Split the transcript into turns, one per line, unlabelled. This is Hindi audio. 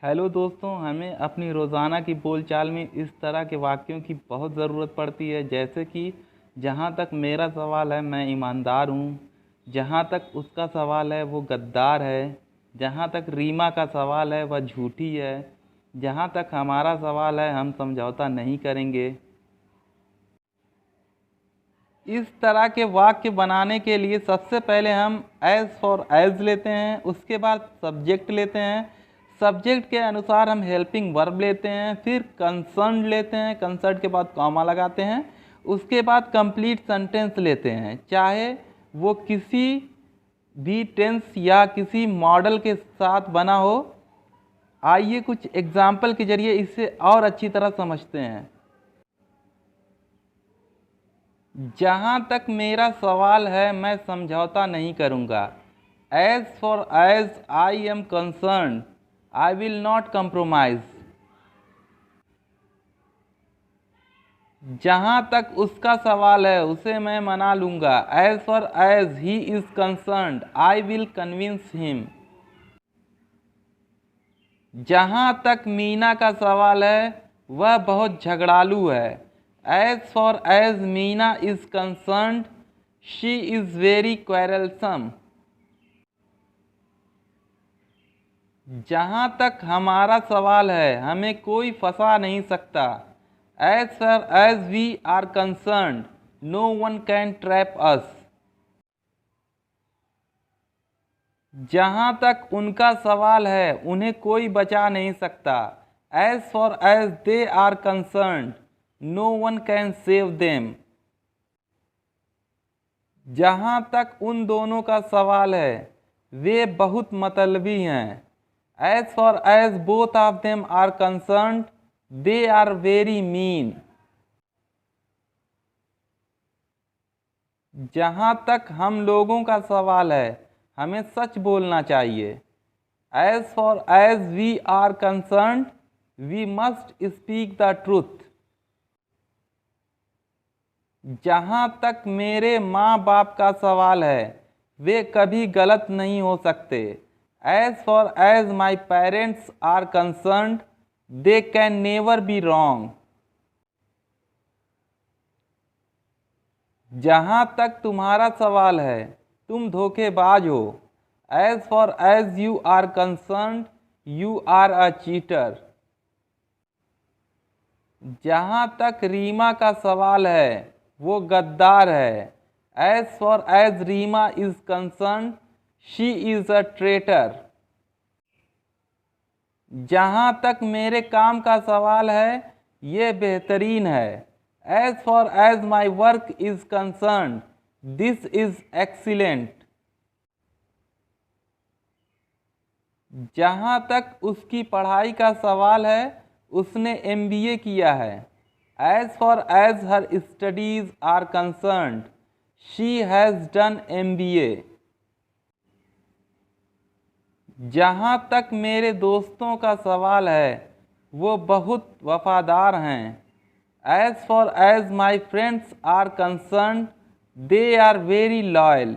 हेलो दोस्तों, हमें अपनी रोज़ाना की बोलचाल में इस तरह के वाक्यों की बहुत ज़रूरत पड़ती है, जैसे कि जहाँ तक मेरा सवाल है मैं ईमानदार हूँ, जहाँ तक उसका सवाल है वो गद्दार है, जहाँ तक रीमा का सवाल है वह झूठी है, जहाँ तक हमारा सवाल है हम समझौता नहीं करेंगे। इस तरह के वाक्य बनाने के लिए सबसे पहले हम एज फॉर एज लेते हैं, उसके बाद सब्जेक्ट लेते हैं, सब्जेक्ट के अनुसार हम हेल्पिंग वर्ब लेते हैं, फिर कंसर्न लेते हैं, कंसर्न के बाद कॉमा लगाते हैं, उसके बाद कंप्लीट सेंटेंस लेते हैं, चाहे वो किसी भी टेंस या किसी मॉडल के साथ बना हो। आइए कुछ एग्जाम्पल के जरिए इसे और अच्छी तरह समझते हैं। जहाँ तक मेरा सवाल है मैं समझौता नहीं करूँगा। As far as I am concern I will not compromise. जहाँ तक उसका सवाल है उसे मैं मना लूँगा। As far as he is concerned I will convince him. जहाँ तक मीना का सवाल है वह बहुत झगड़ालू है। As far as Meena is concerned she is very quarrelsome. जहाँ तक हमारा सवाल है हमें कोई फंसा नहीं सकता। As far as we are concerned no one can trap us. जहाँ तक उनका सवाल है उन्हें कोई बचा नहीं सकता। As far as they are concerned no one can save them. जहाँ तक उन दोनों का सवाल है वे बहुत मतलबी हैं। As far as both of them are concerned they are very mean. जहाँ तक हम लोगों का सवाल है हमें सच बोलना चाहिए। As far as we are concerned we must speak the truth. जहाँ तक मेरे माँ बाप का सवाल है वे कभी गलत नहीं हो सकते। As far as my parents are concerned they can never be wrong. जहाँ तक तुम्हारा सवाल है तुम धोखेबाज हो। As far as you are concerned you are a cheater. जहाँ तक रीमा का सवाल है वो गद्दार है। As far as Reema is concerned she is a traitor. जहाँ तक मेरे काम का सवाल है ये बेहतरीन है। As far as my work is concerned this is excellent. जहाँ तक उसकी पढ़ाई का सवाल है उसने MBA किया है। As far as her studies are concerned she has done MBA। जहाँ तक मेरे दोस्तों का सवाल है वो बहुत वफादार हैं। As far as my friends are concerned they are very loyal.